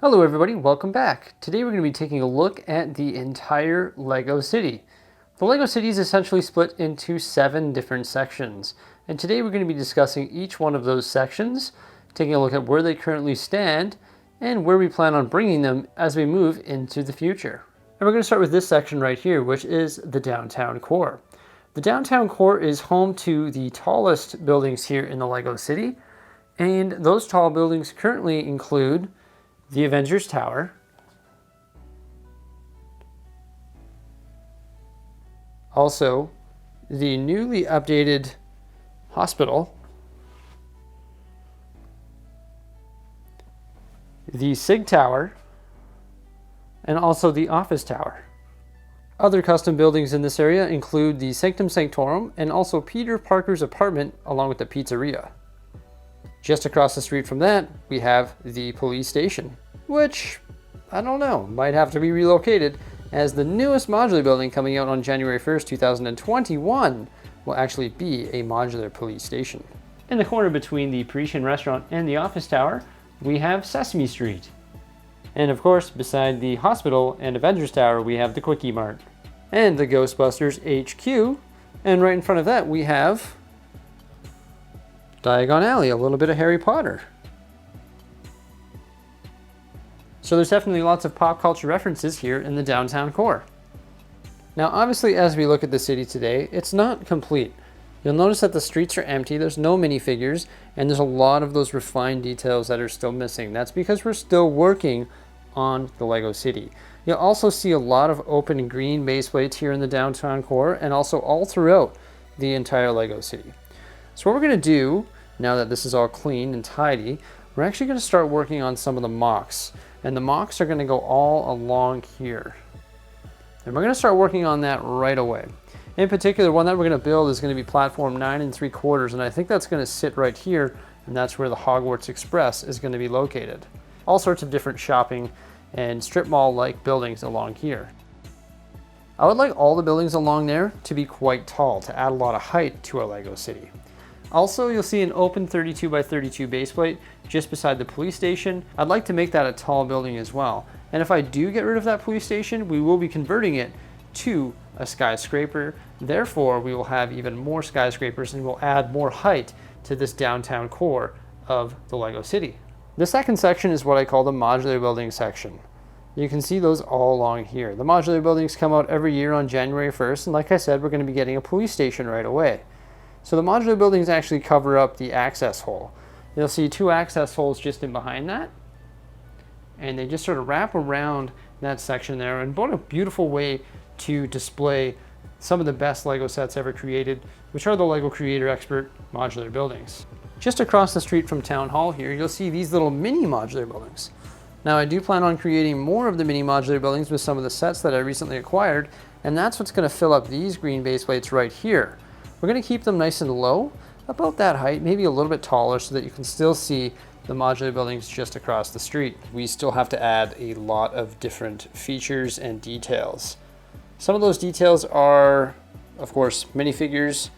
Hello everybody, welcome back. Today we're going to be taking a look at the entire Lego City. The Lego City is essentially split into 7 different sections, and today we're going to be discussing each one of those sections, taking a look at where they currently stand, and where we plan on bringing them as we move into the future. And we're going to start with this section right here, which is the downtown core. The downtown core is home to the tallest buildings here in the Lego City, and those tall buildings currently include the Avengers Tower, also the newly updated hospital, the SIG Tower, and also the office tower. Other custom buildings in this area include the Sanctum Sanctorum and also Peter Parker's apartment along with the pizzeria. Just across the street from that, we have the police station, which, I don't know, might have to be relocated, as the newest modular building coming out on January 1st, 2021 will actually be a modular police station. In the corner between the Parisian restaurant and the office tower, we have Sesame Street. And of course, beside the hospital and Avengers Tower, we have the Quickie Mart and the Ghostbusters HQ. And right in front of that, we have Diagon Alley, a little bit of Harry Potter. So there's definitely lots of pop culture references here in the downtown core. Now obviously as we look at the city today, it's not complete. You'll notice that the streets are empty, there's no minifigures, and there's a lot of those refined details that are still missing. That's because we're still working on the Lego City. You'll also see a lot of open green base plates here in the downtown core and also all throughout the entire Lego City. So what we're going to do, now that this is all clean and tidy, we're actually going to start working on some of the mocks. And the mocks are going to go all along here. And we're going to start working on that right away. In particular, one that we're going to build is going to be platform 9 3/4, and I think that's going to sit right here, and that's where the Hogwarts Express is going to be located. All sorts of different shopping and strip mall-like buildings along here. I would like all the buildings along there to be quite tall to add a lot of height to our Lego City. Also, you'll see an open 32 by 32 base plate just beside the police station. I'd like to make that a tall building as well. And if I do get rid of that police station, we will be converting it to a skyscraper. Therefore, we will have even more skyscrapers and we'll add more height to this downtown core of the Lego City. The second section is what I call the modular building section. You can see those all along here. The modular buildings come out every year on January 1st, and like I said, we're going to be getting a police station right away. So the modular buildings actually cover up the access hole. You'll see 2 access holes just in behind that, and they just sort of wrap around that section there, and what a beautiful way to display some of the best Lego sets ever created, which are the Lego Creator Expert modular buildings. Just across the street from Town Hall here, you'll see these little mini modular buildings. Now I do plan on creating more of the mini modular buildings with some of the sets that I recently acquired, and that's what's going to fill up these green base plates right here. We're going to keep them nice and low, about that height, maybe a little bit taller so that you can still see the modular buildings just across the street. We still have to add a lot of different features and details. Some of those details are, of course, minifigures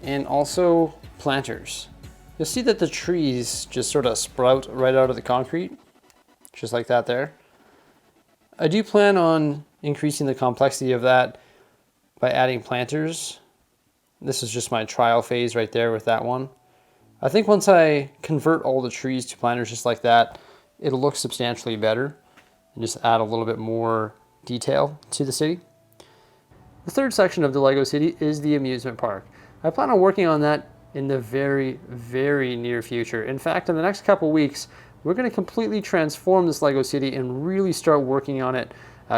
and also planters. You'll see that the trees just sort of sprout right out of the concrete, just like that there. I do plan on increasing the complexity of that by adding planters. This is just my trial phase right there with that one. I think once I convert all the trees to planters just like that, it'll look substantially better and just add a little bit more detail to the city. The third section of the Lego City is the amusement park. I plan on working on that in the very, very near future. In fact, in the next couple weeks, we're going to completely transform this Lego City and really start working on it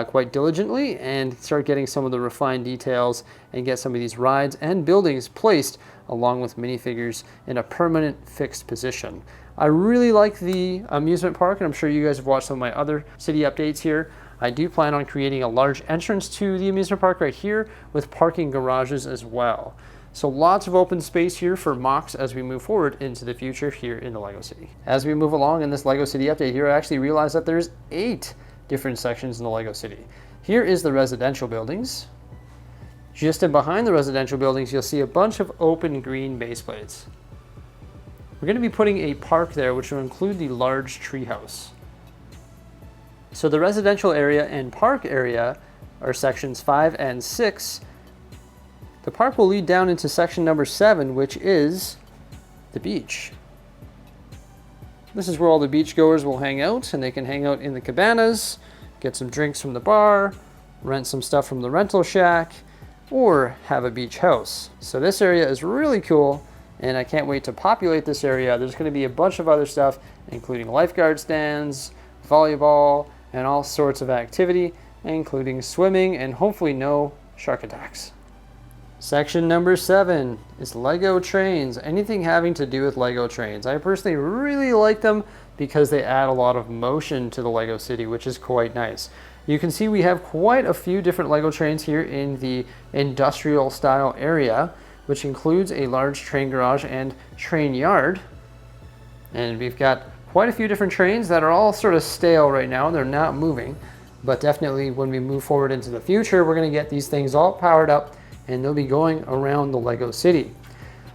quite diligently and start getting some of the refined details and get some of these rides and buildings placed along with minifigures in a permanent fixed position. I really like the amusement park, and I'm sure you guys have watched some of my other city updates here. I do plan on creating a large entrance to the amusement park right here with parking garages as well. So lots of open space here for mocks as we move forward into the future here in the Lego City. As we move along in this Lego City update here, I actually realized that there's 8 different sections in the Lego City. Here is the residential buildings. Just in behind the residential buildings, you'll see a bunch of open green base plates. We're going to be putting a park there, which will include the large treehouse. So the residential area and park area are sections 5 and 6. The park will lead down into section number 7, which is the beach. This is where all the beachgoers will hang out, and they can hang out in the cabanas, get some drinks from the bar, rent some stuff from the rental shack, or have a beach house. So this area is really cool, and I can't wait to populate this area. There's going to be a bunch of other stuff, including lifeguard stands, volleyball, and all sorts of activity, including swimming and hopefully no shark attacks. Section number 7 is Lego trains. Anything having to do with Lego trains. I personally really like them because they add a lot of motion to the Lego city, which is quite nice. You can see we have quite a few different Lego trains here in the industrial style area, which includes a large train garage and train yard. And we've got quite a few different trains that are all sort of stale right now. They're not moving, but definitely when we move forward into the future, we're going to get these things all powered up and they'll be going around the Lego city.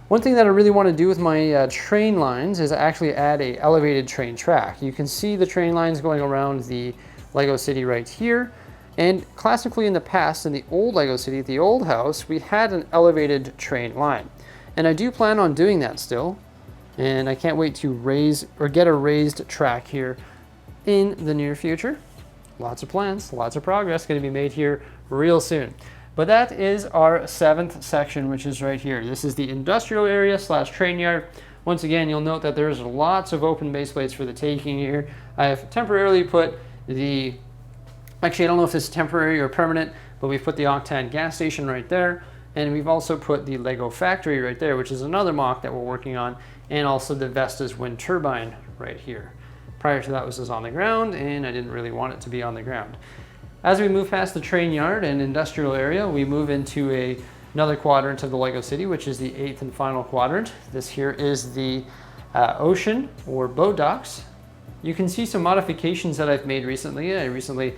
One thing that I really want to do with my train lines is actually add a elevated train track. You can see the train lines going around the Lego city right here. And classically in the past, in the old Lego city, the old house, we had an elevated train line. And I do plan on doing that still. And I can't wait to raise or get a raised track here in the near future. Lots of plans, lots of progress going to be made here real soon. But that is our 7th section, which is right here. This is the industrial area / train yard. Once again, you'll note that there's lots of open base plates for the taking here. I have temporarily put actually I don't know if this is temporary or permanent, but we've put the Octane gas station right there. And we've also put the Lego factory right there, which is another mock that we're working on. And also the Vestas wind turbine right here. Prior to that was on the ground, and I didn't really want it to be on the ground. As we move past the train yard and industrial area, we move into another quadrant of the Lego city, which is the 8th and final quadrant. This here is the ocean or boat docks. You can see some modifications that I've made recently. I recently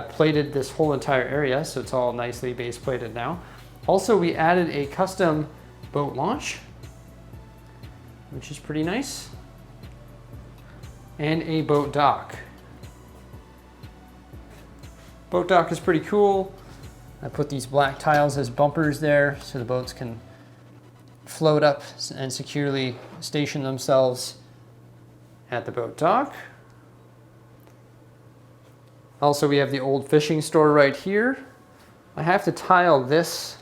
plated this whole entire area, so it's all nicely base plated now. Also, we added a custom boat launch, which is pretty nice, and a boat dock. Boat dock is pretty cool. I put these black tiles as bumpers there so the boats can float up and securely station themselves at the boat dock. Also, we have the old fishing store right here. I have to tile this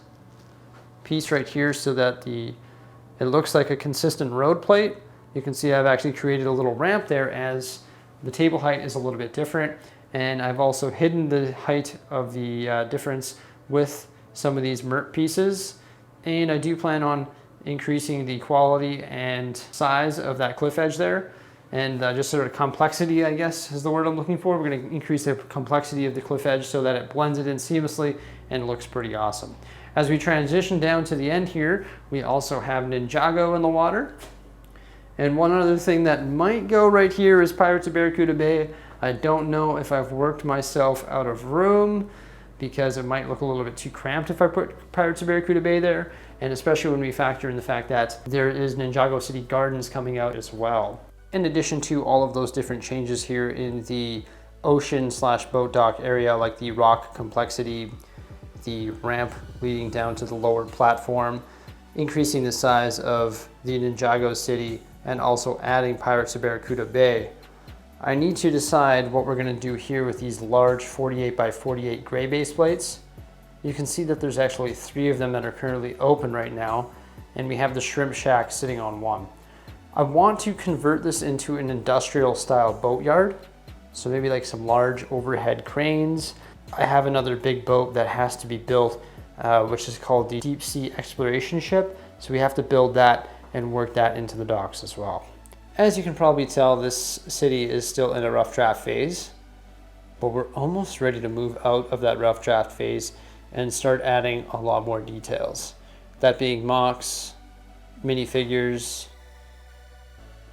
piece right here so that it looks like a consistent road plate. You can see I've actually created a little ramp there as the table height is a little bit different. And I've also hidden the height of the difference with some of these MERP pieces. And I do plan on increasing the quality and size of that cliff edge there. And just sort of complexity, I guess, is the word I'm looking for. We're going to increase the complexity of the cliff edge so that it blends it in seamlessly and looks pretty awesome. As we transition down to the end here, we also have Ninjago in the water. And one other thing that might go right here is Pirates of Barracuda Bay. I don't know if I've worked myself out of room because it might look a little bit too cramped if I put Pirates of Barracuda Bay there. And especially when we factor in the fact that there is Ninjago City Gardens coming out as well. In addition to all of those different changes here in the ocean / boat dock area, like the rock complexity, the ramp leading down to the lower platform, increasing the size of the Ninjago City, and also adding Pirates of Barracuda Bay. I need to decide what we're going to do here with these large 48 by 48 gray base plates. You can see that there's actually 3 of them that are currently open right now, and we have the shrimp shack sitting on one. I want to convert this into an industrial style boatyard. So maybe like some large overhead cranes. I have another big boat that has to be built, which is called the Deep Sea Exploration Ship. So we have to build that and work that into the docks as well. As you can probably tell, this city is still in a rough draft phase, but we're almost ready to move out of that rough draft phase and start adding a lot more details. That being mocks, minifigures,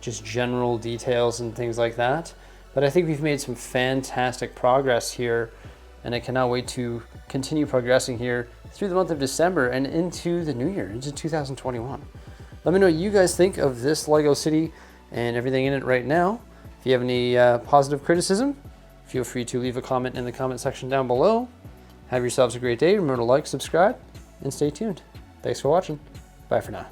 just general details and things like that. But I think we've made some fantastic progress here, and I cannot wait to continue progressing here through the month of December and into the new year, into 2021. Let me know what you guys think of this Lego city and everything in it right now. If you have any positive criticism, Feel free to leave a comment in the comment section down below. Have yourselves a great day. Remember to like, subscribe, and stay tuned. Thanks for watching. Bye for now.